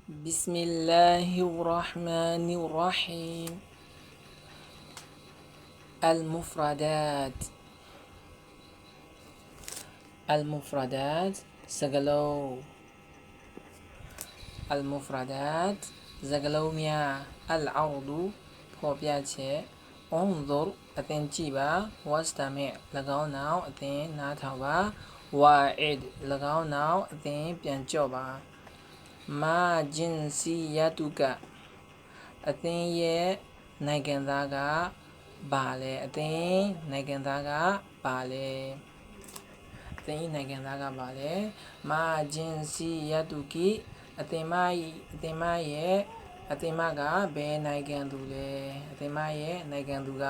بسم الله الرحمن الرحيم المفردات زغلو المفردات زغلو ميا العرض فوبياتي انظر أتين جيبا واستمع لغاو ناو أتين ناتاوبا واعد لغاو ناو أتين بيانجوبا ما جنسيتك أتين يه نايجنداغا بالي أتين نايجنداغا بالي أتين نايجنداغا بالي ما جنسيتك أتين مايအသိမကဘယ်နိုင်ငံသူလဲအသိမရဲ့နိုင်ငံသူက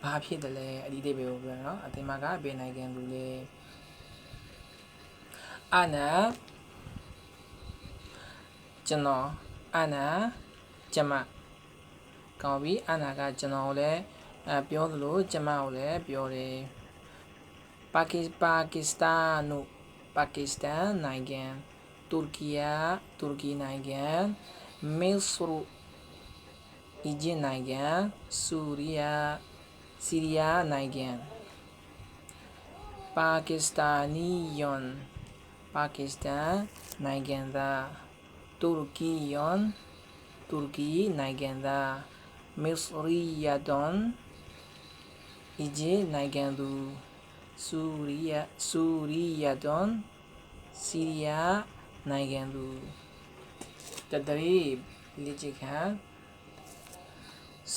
ဘာဖြစ်တယ်လဲအဒီအဓိပ္ပာယ်ကိုပြောနော်အသိမကဘယ်နိုင်ငံသူလဲအနာကျွန်တော်အနာကျမကောင်းပြီအနာကကျွန်တော်ကိုလည်းပြောသလိုကျမကိုလည်းပြောတယ်ပါကစ္စတန်နိုင်ငံတူရကီနိုင်ငံမစ္စရအီဂျစ်နိုင်ငံဆီးရီးယားနိုင်ငံပါကစ္စတန်နိုင်ငံသားတူရကီနိုင်ငံသားမစ္စရီယာတွန်အီဂျစ်နိုင်ငံသူဆူရီယာတွန်ဆီးရီးယားနိုင်ငံသူတဒရီလိจิခံ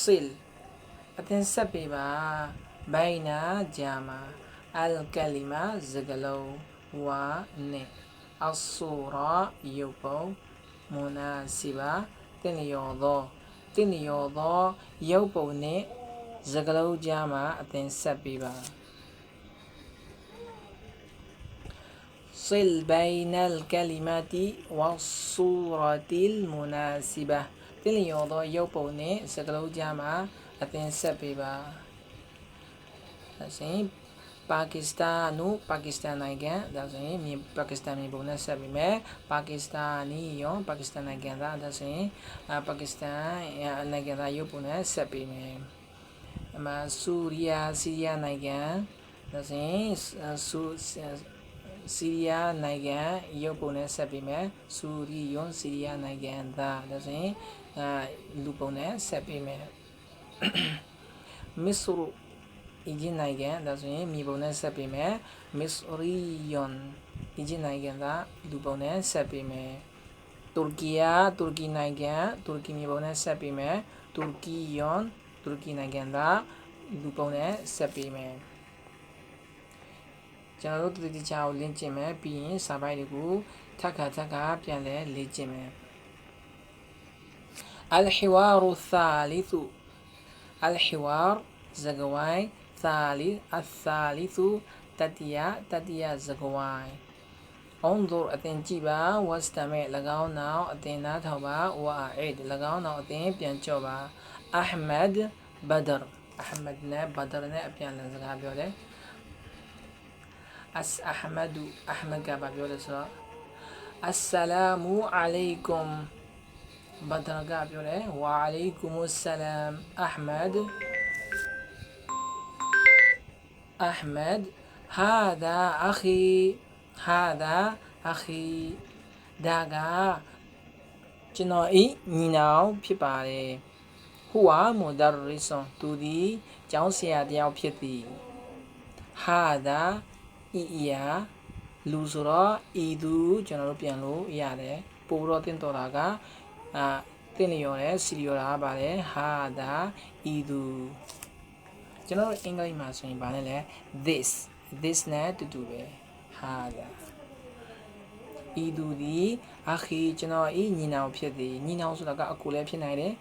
sil အသင်ဆက်ပေးပါဘိုင်နာဂျာမာအလ်ကလီမာစကလုံးဝါနဲ့အဆူရာယုတ်ပုံမူနာစီဘာတင်လျော်သောရုပ်ပုံနဲ့စကလုံးကြားမှာအသင်ဆက်ပေးပါصل بين الكلمات والصورة المناسبة တင်လျော်သောရုပ်ပုံနဲ့စကလုံးကြားမှာအသင်ဆက်ပေးပါဒါဆိုရင်ပါကစ္စတန်နိုင်ငံဒါဆိုရင်ပါကစ္စတန်မြေပုံနဲ့ဆက်ပေးမယ်ပါကစ္စတန်နိုင်ငံသားဒါဆိုရင်ပါကစ္စတန်နိုင်ငံသားရုပ်ပုံနဲ့ဆက်ပေးမယ်အမှဆီးရီးယားနိုင်ငံဒါဆိုရင်ဆီးရီးယားနိုင်ငံရုပ်ပုံနဲ့ဆက်ပေးမယ်ဆီးရီးယားနိုင်ငံသားဒါဆိုရင်လူပုံနဲ့ဆက်ပေးမယ်မစ္စရအီဂျစ်နိုင်ငံဒါဆိုရင်မြေပုံနဲ့ဆက်ပေးမယ်မစ္စရီယွန်အီဂျစ်နိုင်ငံသားလူပုံနဲ့ဆက်ပေးမယ်တူရကီနိုင်ငံမြေပုံနဲ့ဆက်ပေးမယ်တူရကီနိုင်ငံသားလူပုံနဲ့ဆက်ပေးမယ်ကျွန်တော်တို့တတိချာကိုလင်းကျင်မယ်ပြီးရင်စာပိုက်တွေကိုထပ်ခါပြန်လဲလေ့ကျင့်မယ်الحوار الثالث زغواي الثالث تتيا زغواي انظر أتنجيبا واستمع لغاو ناو أتنا توبا وأعيد لغاو ناو أتن بيانجوبا أحمد بدر أبيان لنزغا بيولي أحمد كابا بيولي سوا السلام عليكم بدر كابا وعليكم السلام أحمد هذا أخي داغا جنوئي نيناو بيبالي هو مدرس تودي جاوسيا دياو بيتي هذا إيا لوزرا إيدو جنرو بيانلو ياده پورو تين توراغا تين يوري سيريورا بالي هذا إيدوကျွန်တော်အင်္ဂလိပ်မှာဆိုရင်ဗာနဲ့လဲ this နဲ့တူတူပဲဟာဒါဤသူသည်အခီကျွန်တော်ဤညီနောင်ဖြစ်သည်ညီနောင်ဆိုတာကအကိုလည်းဖြစ်နိုင်တယ်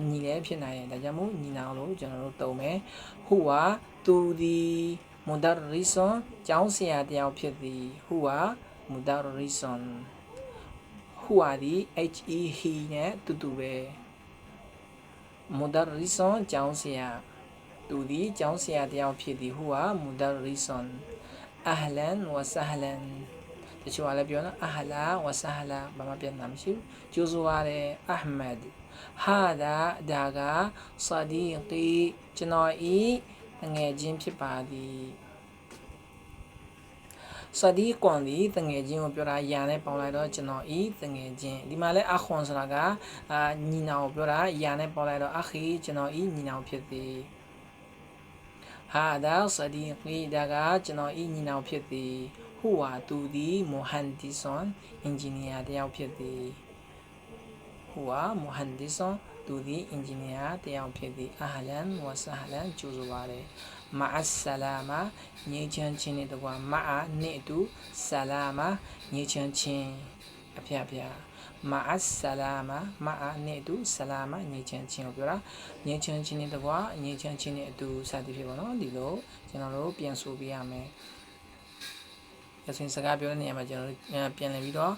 ညီလည်းဖြစ်နိုင်တယ်ဒါကြောင့်မို့ညီနောင်လို့ကျွန်တော်တို့သုံးမယ်ဟူဟာသူသည်မူဒါရီဆွန်ကျောင်းဆရာတယောက်ဖြစ်သည်ဟူဟာမူဒါရီဆွန်ဟူဟာဒီ he နဲ့တူတူပဲမူဒါရီဆွန်ကျောင်းဆရာသူသည်ကျောင်းဆရာတယောက်ဖြစ်သည်ဟူဟာမူဒါရီဆွန်အဟလန်ဝဆဟလန် တချို့ကလည်းပြောနော်အဟလာဝဆဟလာဘာမှပြန်တာမရှိဘူးကျိုးဆိုရတယ်အာဟ်မက်ဟာဒါဒါကဆာဒီကီကျွန်တော်ဤငယ်ချင်းဖြစ်ပါသည်ဆာဒီကွန်ဒီတငယ်ချင်းကိုပြောတာယာနဲ့ပေါင်းလိုက်တော့ကျွန်တော်ဤတငယ်ချင်းဒီမှာလဲအခွန်ဆိုတာကညီနောင်ကိုပြောတာယာနဲ့ပေါင်းလိုက်တော့အခီကျွန်တော်ဤညီနောင်ဖြစ်သည်ဟာဒါဆာဒီကီဒါကကျွန်တော်ဤညီနောင်ဖြစ်သည်ဟူဝါသူသည်မိုဟန်ဒီဆွန်အင်ဂျင်နီယာတယောက်ဖြစ်သည်ဟူဝါမိုဟန်ဒီဆွန်သူသည်အင်ဂျင်နီယာတယောက်ဖြစ်သည်အဟလန်ဝဆဟလန်ကြိုးဆိုပါတယ်မာအဆလာမာညချမ်းချင်းနဲ့တကွာမာနဲ့အတူဆလာမာညချမ်းချင်းအဖျားဖျားမာအဆလာမာမာနဲ့အတူဆလာမာညချမ်းချင်းကိုပြောတာညချမ်းချင်းနဲ့တကွာညချမ်းချင်းနဲ့အတူစသည်ဖြစ်ပါတော့ဒီလိုကျွန်တော်တို့ပြန်ဆိုပြရမယ်ရစင်စကားပြောတဲ့နေရာမှာကျွန်တော်တို့ပြန်လည်ပြီးတော့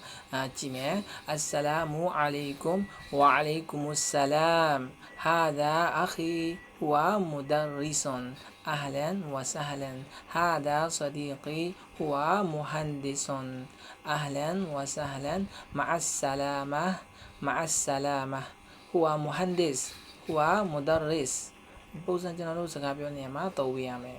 ကြည့်မယ်အစ္စလာမူအလိုင်ကွမ်ဝါအလိုင်ကွမ်ဆလာမ်ဟာဒါအခီဟူဝါမူဒါရီဆွန်أهلا وسهلا هذا صديقي هو مهندس أهلا وسهلا مع السلامة مع السلامة هو مهندس هو مدرس بوزن جنالو سكابيوني ما طويامي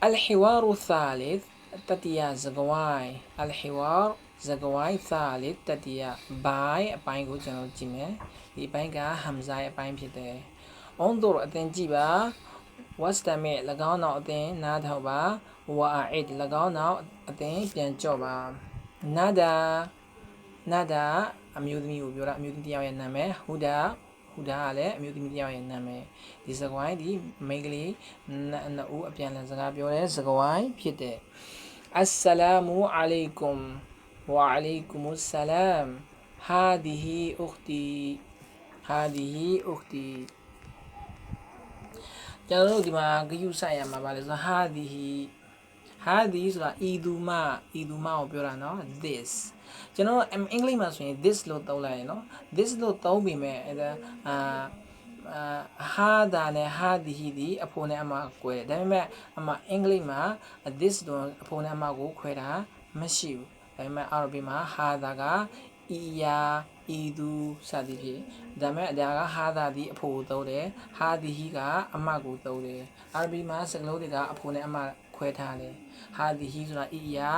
الحوار الثالث تتيا زغواي الحوار زغواي ثالث تتيا باي باين كو جنالو جيمي دي باين كا همزاي باين بيته انظر أتنجيبا واستمع ၎င်းနောက်အသင်နားထောင်ပါဝါအိဒ်၎င်းနောက်အသင်ပြန်ကြော့ပါနာဒါအမျိုးသမီးကိုပြောတာအမျိုးသမီးတစ်ယောက်ရဲ့နာမည်ဟူဒါကလည်းအမျိုးသမီးတစ်ယောက်ရဲ့နာမည်ဒီစကားဝိုင်းဒီမိန်းကလေးနှစ်ဦးအပြန်အလှန်စကားပြောတဲ့စကားဝိုင်းဖြစ်တယ်အစ္စလာမူအလိုင်ကွမ်ဝါအလိုင်ကွမ်ဆလာမ်ဟာဒီဟီအခ်တီကျွန်တော်တို့ဒီမှာဂယုဆိုင်ရမှာပါလေဆိုဟာဒီဆိုတာဤသူမကိုပြောတာเนาะ this ကျွန်တော်အင်္ဂလိပ်မှာဆိုရင် this လို့သုံးလိုက်ရเนาะ this လို့သုံးပြီးမဲ့ဟာဒါနဲ့ဟာဒီဒီအဖိုးနဲ့အမကွဲတယ်ဒါပေမဲ့အမအင်္ဂလိပ်မှာ this လို့အဖိုးနဲ့အမကိုခွဲတာမရှိဘူးဒါပေမဲ့အာရဗီမှာဟာဒါကဤယာဤသူစသည်ဖြင့်ဒါမဲ့ဒါကဟာဒါဒီအဖိုးသုံးတယ်ဟာဒီဟီကအမကိုသုံးတယ်အာရဗီမှာစကားလုံးတွေကအဖိုးနဲ့အမခွဲထားတယ်ဟာဒီဟီဆိုတာဤယာ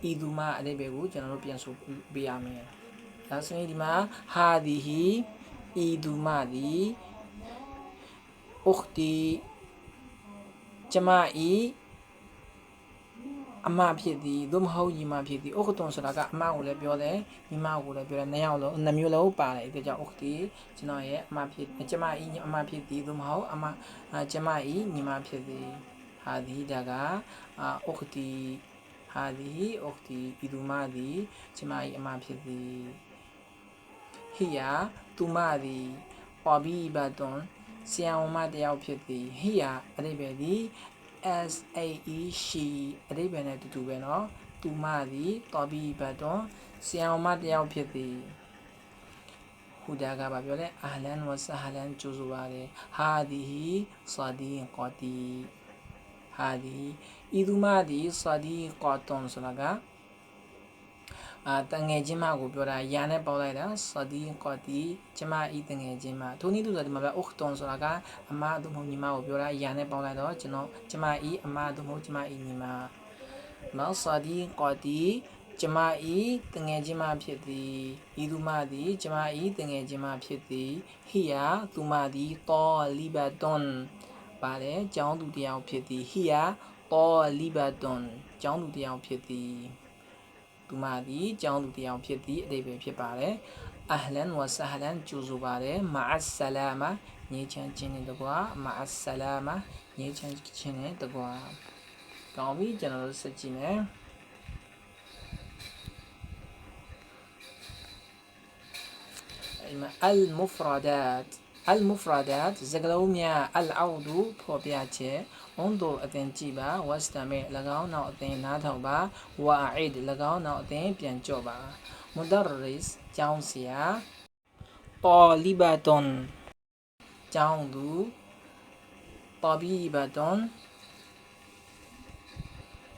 ဤသူမအဓိပ္ပာယ်ကိုကျွန်တော်တို့ပြန်ဆိုပေးရမယ်ဒါဆိုရင်ဒီမှာဟာဒီဟီဤသူမသည်ဥခ်တီကျမဤအမဖြစ်သည်သို့မဟုတ်ညီမဖြစ်သည်ဥခ်တွန်ဆိုတာကအမကိုလည်းပြောတယ်ညီမကိုလည်းပြောတယ်နှစ်ယောက်လုံးနှစ်မျိုးလုံးပါတယ်ဒါကြောင့်ဥခ်တီကျွန်တော်ရဲ့အမဖြစ်ကျမဤအမဖြစ်သည်သို့မဟုတ်ကျမဤညီမဖြစ်သည်ဟာဒီဒါကဥခ်တီဟာဒီဥခ်တီဤသူမသည်ကျမဤအမဖြစ်သည်ဟီယာသူမသည်ပေါ်ဘီဘတ်တွန်ဆရာဝန်မတယောက်ဖြစ်သည်ဟီယာအဓိပ္ပာယ်သည် SAE she အဓိပ္ပာယ်နဲ့တူတူပဲเนาะသူမသည်ပေါ်ဘီဘတ်တွန်ဆရာဝန်မတယောက်ဖြစ်သည်ဟူဒါကဘာပြောလဲအဟလန်ဝဆဟလန်ကြိုးဆိုပါတယ်ဟာဒီဟီဆာဒီကောတီဟာဒီဤသူမသည်ဆာဒီကောတွန်ဆိုတာကတငယ်ချင်းမကိုပြောတာယာနဲ့ပေါက်လိုက်တာဆာဒီကောတီကျမဤတငယ်ချင်းမထိုနည်းတူဆိုဒီမှာပဲဥခ်တွန်ဆိုတာကအမတို့မဟုတ်ညီမကိုပြောတာယာနဲ့ပေါက်လိုက်တော့ကျမဤအမတို့မဟုတ်ကျမဤညီမနော်ဆာဒီကောတီကျမဤတငယ်ချင်းမဖြစ်သည်ဤသူမသည်ကျမဤတငယ်ချင်းမဖြစ်သည်ဟီယာသူမသည်တောလီဘတ်တွန်ပါတယ်ကျောင်းသူတယောက်ဖြစ်သည်ဟီယာတောလီဘတ်တွန်ကျောင်းသူတယောက်ဖြစ်သည်သူမသည်ကျောင်းသူတယောက်ဖြစ်သည်အဓိပ္ပာယ်ဖြစ်ပါတယ်အဟလန်ဝဆဟလန်ကြိုးဆိုပါတယ်မာအဆလာမာညချမ်းချင်းနဲ့တကွာမာအဆလာမာညချမ်းချင်းနဲ့တကွာကောင်းပြီကျွန်တော်တို့ဆက်ကြည့်မယ်المفردات زغلوميا العود ဖော်ပြချက် انظر အသင်ကြည့်ပါ واستمع ၎င်းနောက်အသင်နားထောင်ပါ واعد ၎င်းနောက်အသင်ပြန်ကြော့ပါ مدرس ကျောင်းဆရာ طالبة ကျောင်းသူ طبيبة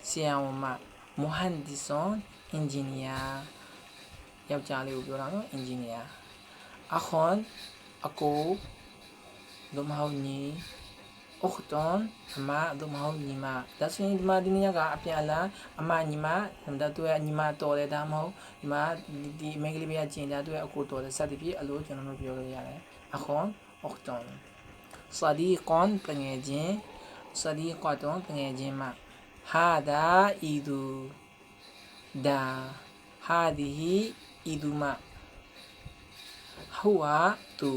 ဆရာဝန်မ muhandison engineer ယောက်ျားလေးကိုပြောတာနော် engineer အခုအကိုသို့မဟုတ်ညီ Ochton အမသို့မဟုတ်ညီမဒါဆိုရင်ဒီမှာဒီနေ့ကအပြန်အလှန်အမညီမဒါတွေ့ညီမတော်တယ်ဒါမှမဟုတ်ဒီမှာဒီမိန်းကလေးပဲကျင်ဒါတွေ့အကိုတော်တယ်စသဖြင့်အလို့ကျွန်တော်တို့ပြောလို့ရတယ်အခု Ochton Sadiqon တငယ်ချင်း Sadiqatun တငယ်ချင်းမ Hada idu da Hadihi iduma Huwa tu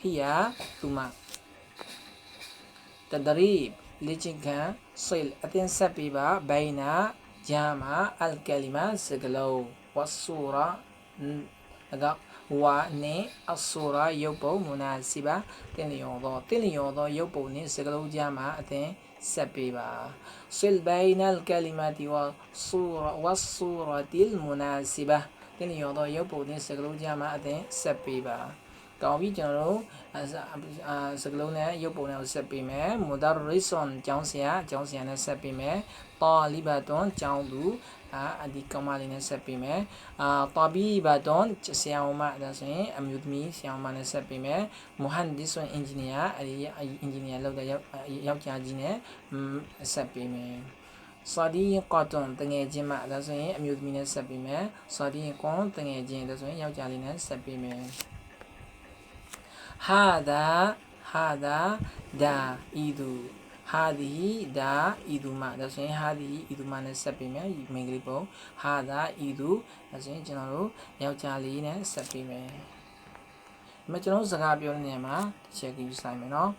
Hiya tuma تدريب لجنكا صل أتين سبيبا بين جامع الكلمة سجلو والصورة وني الصورة يوبو مناسبة تليوضو يوبو ني سجلو جامع أتين سبيبا صل بين الكلمة والصورة المناسبة تليوضو يوبو ني سجلو جامع أتين سبيبا ကောင်းပြီကျွန်တော်တို့စကလုံးနဲ့ရုပ်ပုံနဲ့ဆက်ပေးမယ် Mudarrisun ကျောင်းဆရာနဲ့ဆက်ပေးမယ် Talibatun ကျောင်းသူဒီကောင်မလေးနဲ့ဆက်ပေးမယ် Tabibatun ဆရာမဒါဆိုရင်အမျိုးသမီးဆရာမနဲ့ဆက်ပေးမယ် Muhandisun engineer အဲဒီ engineer လောက်တဲ့ယောက်ျားကြီးနဲ့ဆက်ပေးမယ် Sadiqatun တငယ်ချင်းမဒါဆိုရင်အမျိုးသမီးနဲ့ဆက်ပေးမယ် Sadiqun တငယ်ချင်းဒါဆိုရင်ယောက်ျားလေးနဲ့ဆက်ပေးမယ်هذا دا إيدو هذه دا إيدو ما ဒါဆိုရင် هذه إيدو မှာနဲ့ဆက်ပေးမယ်မိန်းကလေးပုံ هذا إيدو ဒါဆိုရင်ကျွန်တော်တို့ယောက်ျားလေးနဲ့ဆက်ပေးမယ်ဒီမှာကျွန်တော်စကားပြောတဲ့နေရာမှာတစ်ချက်ကြီးဆိုင်မယ်နော်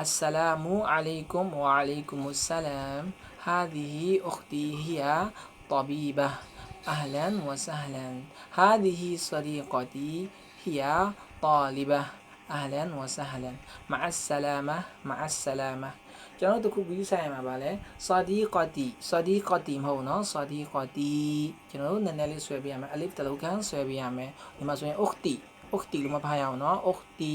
Assalamu alaikum wa alaikumus salam هذه أختي هي طبيبة أهلا وسهلا هذه صديقتي هي طالبة أهلا وسهلا مع السلامة ကျွန်တော်တို့ခုပြီးဆိုင်မှာပါလဲ Sadiqati မဟုတ်နော် Sadiqati ကျွန်တော်တို့နည်းနည်းလေးဆွဲပြရမယ် alif တလုံးခန်းဆွဲပြရမယ်ဒီမှာဆိုရင် ukhti လို့မဖတ်ရအောင်နော် ukhti